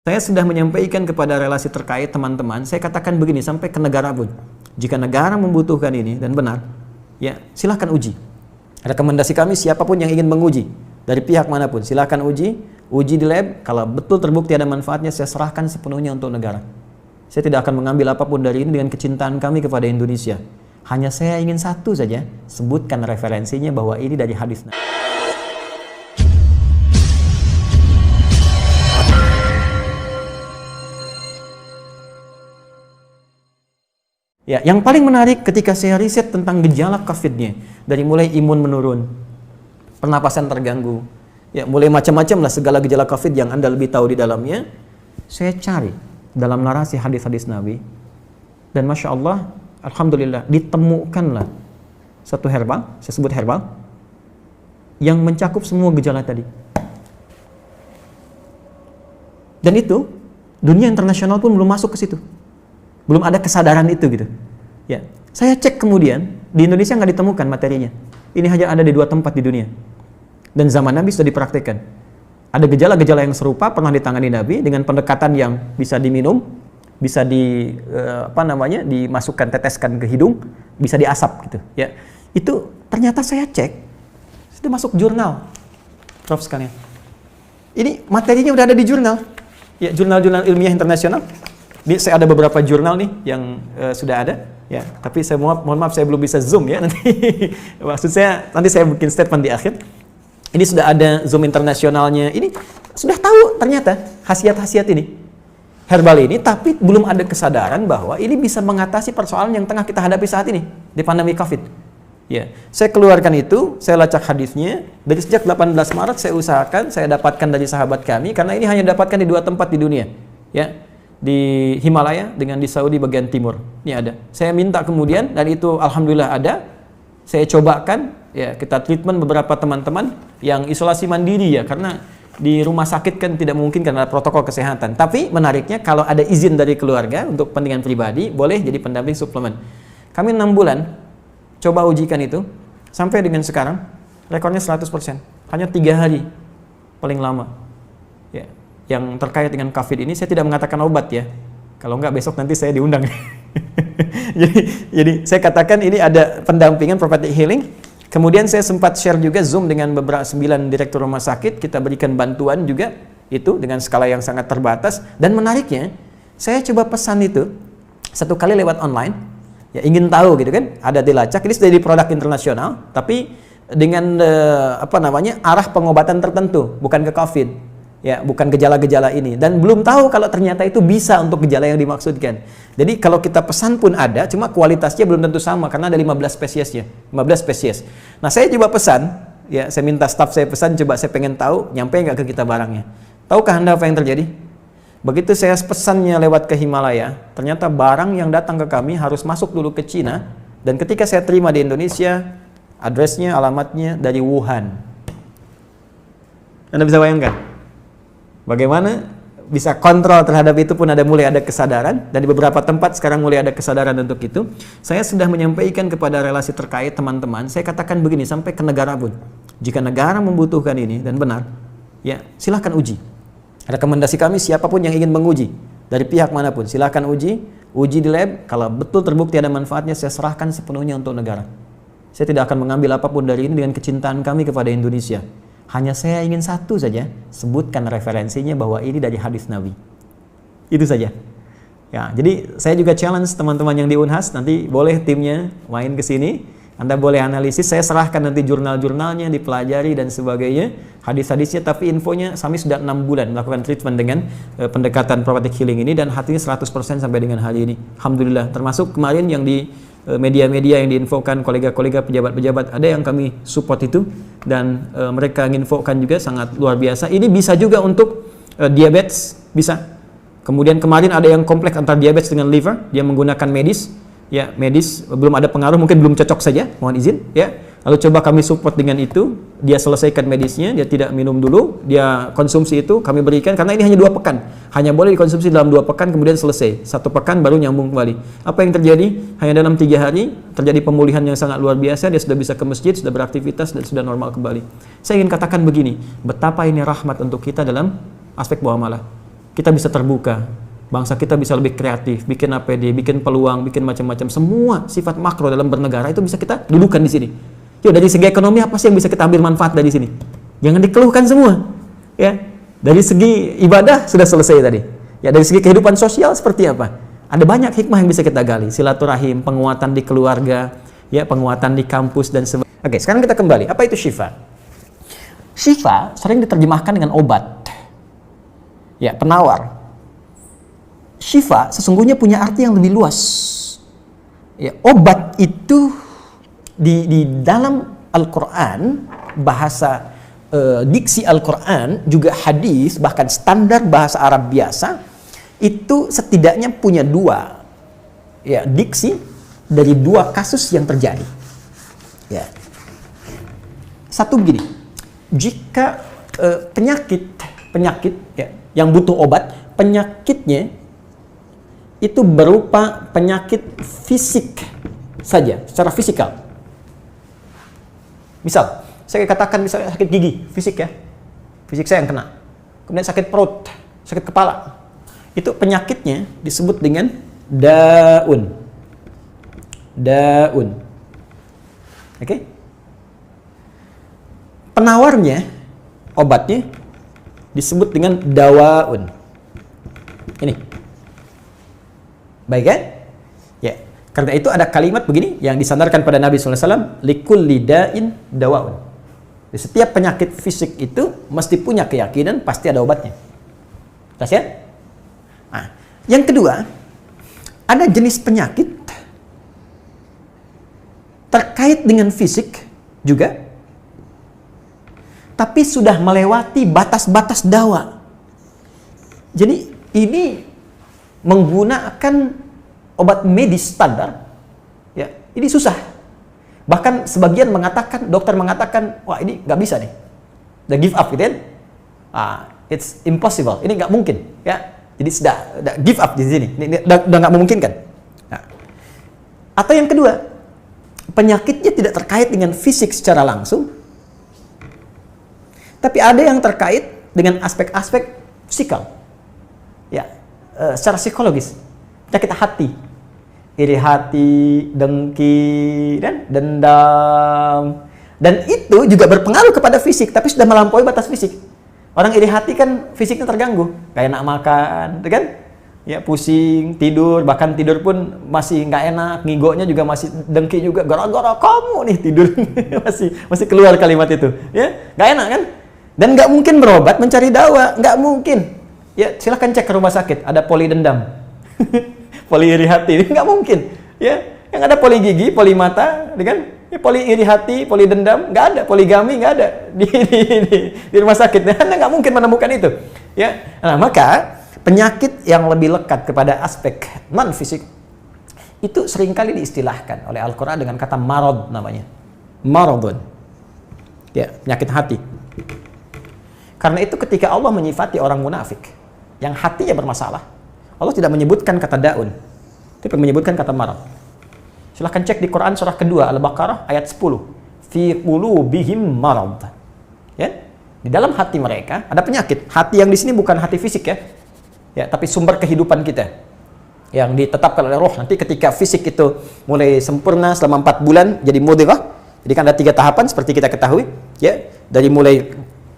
Saya sudah menyampaikan kepada relasi terkait teman-teman, saya katakan begini, sampai ke negara pun. Jika negara membutuhkan ini dan benar, ya silahkan uji. Rekomendasi kami siapapun yang ingin menguji, dari pihak manapun, silahkan uji di lab, kalau betul terbukti ada manfaatnya, saya serahkan sepenuhnya untuk negara. Saya tidak akan mengambil apapun dari ini dengan kecintaan kami kepada Indonesia. Hanya saya ingin satu saja, sebutkan referensinya bahwa ini dari hadis Nabi. Ya, yang paling menarik ketika saya riset tentang gejala COVID-nya, dari mulai imun menurun, pernapasan terganggu, ya mulai macam-macam lah segala gejala COVID yang Anda lebih tahu di dalamnya, saya cari dalam narasi hadis-hadis Nabi, dan Masya Allah, Alhamdulillah, ditemukanlah satu herbal, saya sebut herbal, yang mencakup semua gejala tadi. Dan itu, dunia internasional pun belum masuk ke situ. Belum ada kesadaran itu gitu. Ya, saya cek kemudian di Indonesia nggak ditemukan materinya. Ini hanya ada di 2 tempat di dunia. Dan zaman Nabi sudah dipraktekkan. Ada gejala-gejala yang serupa pernah ditangani Nabi dengan pendekatan yang bisa diminum, bisa dimasukkan, teteskan ke hidung, bisa diasap gitu. Ya, itu ternyata saya cek sudah masuk jurnal, Prof sekalian. Ini materinya udah ada di jurnal, ya jurnal-jurnal ilmiah internasional. Saya ada beberapa jurnal nih yang sudah ada, ya. Tapi saya mohon maaf saya belum bisa zoom ya nanti. Maksud saya nanti saya bikin statement di akhir. Ini sudah ada zoom internasionalnya. Ini sudah tahu ternyata khasiat-khasiat ini herbal ini, tapi belum ada kesadaran bahwa ini bisa mengatasi persoalan yang tengah kita hadapi saat ini di pandemi COVID. Ya, saya keluarkan itu, saya lacak hadisnya dari sejak 18 Maret saya usahakan saya dapatkan dari sahabat kami karena ini hanya dapatkan di 2 tempat di dunia, ya. Di Himalaya dengan di Saudi bagian timur. Ini ada. Saya minta kemudian dan itu alhamdulillah ada. Saya cobakan, ya kita treatment beberapa teman-teman yang isolasi mandiri ya karena di rumah sakit kan tidak mungkin karena protokol kesehatan. Tapi menariknya kalau ada izin dari keluarga untuk kepentingan pribadi boleh jadi pendamping suplemen. Kami 6 bulan coba ujikan itu sampai dengan sekarang rekornya 100%. Hanya 3 hari paling lama. Ya. Yang terkait dengan COVID ini saya tidak mengatakan obat ya. Kalau enggak besok nanti saya diundang. jadi saya katakan ini ada pendampingan prophetic healing. Kemudian saya sempat share juga Zoom dengan beberapa 9 direktur rumah sakit, kita berikan bantuan juga itu dengan skala yang sangat terbatas dan menariknya saya coba pesan itu 1 kali lewat online. Ya ingin tahu gitu kan, ada dilacak ini sudah di produk internasional tapi dengan arah pengobatan tertentu, bukan ke COVID. Ya, bukan gejala-gejala ini dan belum tahu kalau ternyata itu bisa untuk gejala yang dimaksudkan. Jadi kalau kita pesan pun ada, cuma kualitasnya belum tentu sama karena ada 15 spesiesnya, 15 spesies. Nah, saya coba pesan, ya saya minta staff saya pesan, coba saya pengen tahu nyampe nggak ke kita barangnya. Tahukah Anda apa yang terjadi? Begitu saya pesannya lewat ke Himalaya, ternyata barang yang datang ke kami harus masuk dulu ke Cina dan ketika saya terima di Indonesia, addressnya, alamatnya dari Wuhan. Anda bisa bayangkan? Bagaimana bisa kontrol terhadap itu pun mulai ada kesadaran dan di beberapa tempat sekarang mulai ada kesadaran untuk itu. Saya sudah menyampaikan kepada relasi terkait teman-teman, saya katakan begini sampai ke negara pun. Jika negara membutuhkan ini dan benar, ya silahkan uji. Rekomendasi kami siapapun yang ingin menguji dari pihak manapun, silahkan uji di lab. Kalau betul terbukti ada manfaatnya, saya serahkan sepenuhnya untuk negara. Saya tidak akan mengambil apapun dari ini dengan kecintaan kami kepada Indonesia. Hanya saya ingin satu saja, sebutkan referensinya bahwa ini dari hadis Nabi. Itu saja. Ya, jadi saya juga challenge teman-teman yang di Unhas, nanti boleh timnya main ke sini, Anda boleh analisis, saya serahkan nanti jurnal-jurnalnya, dipelajari dan sebagainya, hadis-hadisnya, tapi infonya kami sudah 6 bulan melakukan treatment dengan pendekatan prophetic healing ini dan hatinya 100% sampai dengan hari ini. Alhamdulillah, termasuk kemarin yang di media-media yang diinfokan kolega-kolega pejabat-pejabat ada yang kami support itu dan mereka menginfokan juga sangat luar biasa. Ini bisa juga untuk diabetes, bisa. Kemudian kemarin ada yang kompleks antara diabetes dengan liver, dia menggunakan medis, ya medis belum ada pengaruh, mungkin belum cocok saja, mohon izin, ya. Lalu coba kami support dengan itu, dia selesaikan medisnya, dia tidak minum dulu, dia konsumsi itu, kami berikan, karena ini hanya 2 pekan. Hanya boleh dikonsumsi dalam 2 pekan, kemudian selesai. 1 pekan baru nyambung kembali. Apa yang terjadi? Hanya dalam 3 hari, terjadi pemulihan yang sangat luar biasa, dia sudah bisa ke masjid, sudah beraktivitas, dan sudah normal kembali. Saya ingin katakan begini, betapa ini rahmat untuk kita dalam aspek muamalah. kita bisa terbuka, bangsa kita bisa lebih kreatif, bikin APD, bikin peluang, bikin macam-macam. Semua sifat makro dalam bernegara itu bisa kita dudukan di sini. Yuk, dari segi ekonomi apa sih yang bisa kita ambil manfaat dari sini? Jangan dikeluhkan semua. Ya, dari segi ibadah sudah selesai tadi. Ya, dari segi kehidupan sosial seperti apa? Ada banyak hikmah yang bisa kita gali. Silaturahim, penguatan di keluarga, ya, penguatan di kampus dan sebagainya. Oke, sekarang kita kembali. Apa itu syifa? Syifa sering diterjemahkan dengan obat. Ya, penawar. Syifa sesungguhnya punya arti yang lebih luas. Ya, obat itu di dalam Al-Quran, bahasa diksi Al-Quran, juga hadis, bahkan standar bahasa Arab biasa, itu setidaknya punya dua, ya, diksi dari dua kasus yang terjadi. Ya. Satu begini, jika penyakit ya, yang butuh obat, penyakitnya itu berupa penyakit fisik saja, secara fisikal. Misal, saya katakan misalnya sakit gigi, fisik ya, fisik saya yang kena. Kemudian sakit perut, sakit kepala. Itu penyakitnya disebut dengan daun. Daun. Oke? Penawarnya, obatnya disebut dengan dawaun. Ini. Baik kan? Ya. Karena itu ada kalimat begini yang disandarkan pada Nabi SAW, likulli da'in dawaun. Di setiap penyakit fisik itu mesti punya keyakinan pasti ada obatnya. Jelas ya? Nah, yang kedua, ada jenis penyakit terkait dengan fisik juga, tapi sudah melewati batas-batas dawa. Jadi ini menggunakan obat medis standar, ya, ini susah. Bahkan sebagian mengatakan, dokter mengatakan, wah ini nggak bisa nih, udah give up gitu kan? It's impossible, ini nggak mungkin, ya. Jadi sudah give up di sini, ini udah nggak memungkinkan. Nah. Atau yang kedua, penyakitnya tidak terkait dengan fisik secara langsung, tapi ada yang terkait dengan aspek-aspek psikal, ya, secara psikologis, penyakit hati, iri hati, dengki, dan dendam, dan itu juga berpengaruh kepada fisik, tapi sudah melampaui batas fisik. Orang iri hati kan fisiknya terganggu, kayak enak makan, kan? Ya, pusing, tidur, bahkan tidur pun masih nggak enak, ngigonya juga masih dengki juga, gara-gara kamu nih tidur, masih keluar kalimat itu, ya, nggak enak kan? Dan nggak mungkin berobat mencari dawa, nggak mungkin. Ya, silahkan cek ke rumah sakit, ada poli dendam, poli iri hati, nggak mungkin. Ya, yang ada poli gigi, poli mata, kan? Ya, poli iri hati, poli dendam, nggak ada, poligami nggak ada di rumah sakit. Anda nggak mungkin menemukan itu. Ya, nah, maka penyakit yang lebih lekat kepada aspek non fisik itu seringkali diistilahkan oleh Al-Quran dengan kata marad namanya, maradun. Ya, penyakit hati. Karena itu ketika Allah menyifati orang munafik yang hatinya bermasalah, Allah tidak menyebutkan kata daun, tapi menyebutkan kata marad. Silahkan cek di Quran surah kedua Al-Baqarah ayat 10. Fi qulubihim marad. Ya, di dalam hati mereka ada penyakit. Hati yang di sini bukan hati fisik ya. Ya, tapi sumber kehidupan kita yang ditetapkan oleh roh. Nanti ketika fisik itu mulai sempurna selama 4 bulan jadi mudghah. Jadi kan ada 3 tahapan seperti kita ketahui, ya. Dari mulai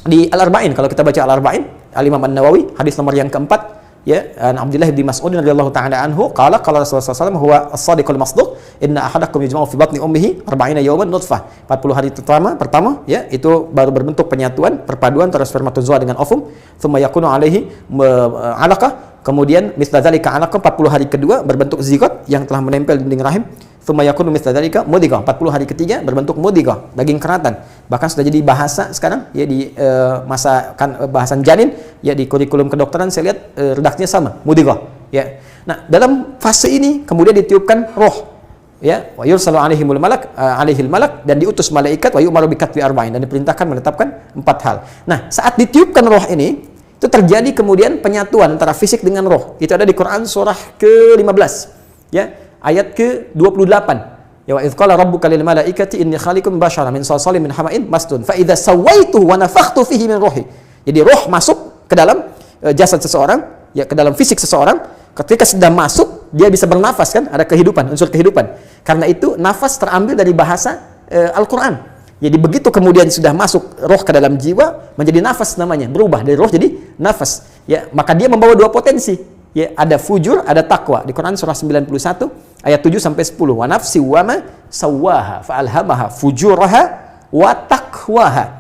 di Al-Arba'in, kalau kita baca Al-Arba'in, Al-Imam An-Nawawi, hadis nomor yang keempat, ya, Abdullah bin Mas'ud radhiyallahu ta'ala anhu, qala Rasulullah SAW, huwa as-sadiqul masduq, inna ahadakum yujma'u fi batni ummihi 40 yawman nutfah. 40 hari pertama, ya, itu baru berbentuk penyatuan, perpaduan antara spermatozoa dengan ovum, thumma yakunu alaihi 'alaqah, kemudian mithla dzalika 'alaqah, 40 hari kedua berbentuk zigot yang telah menempel di dinding rahim, thumma yakunu mithla dzalika mudghah, 40 hari ketiga berbentuk mudghah, daging keratan. Bahkan sudah jadi bahasa sekarang, ya, di masa bahasan janin, ya, di kurikulum kedokteran saya lihat redaksinya sama, mudghah, ya. Nah, dalam fase ini kemudian ditiupkan roh, ya, wa yursalu alaihimul malak, alaihil malak, dan diutus malaikat, wa yu'maru bikatbi arba'in, dan diperintahkan menetapkan 4 hal. Nah, saat ditiupkan roh ini, itu terjadi kemudian penyatuan antara fisik dengan roh. Itu ada di Quran surah ke-15, ya, ayat ke-28. Ya, wa idz qala rabbuka lil malaikati inni khaliqun basyaran min salsalin min hama'in masnun fa idza sawaituhu wa nafakhtu fihi min ruhi. Jadi roh masuk ke dalam jasad seseorang, ya ke dalam fisik seseorang, ketika sudah masuk dia bisa bernafas kan, ada kehidupan, unsur kehidupan. Karena itu nafas terambil dari bahasa Al-Quran. Jadi begitu kemudian sudah masuk roh ke dalam jiwa, menjadi nafas namanya, berubah dari roh jadi nafas. Ya, maka dia membawa dua potensi. Ya, ada fujur, ada takwa. Di Quran surah 91 ayat 7 sampai 10. Wa nafsi wa ma sawwaha fa alhamaha fujuraha wa taqwaha.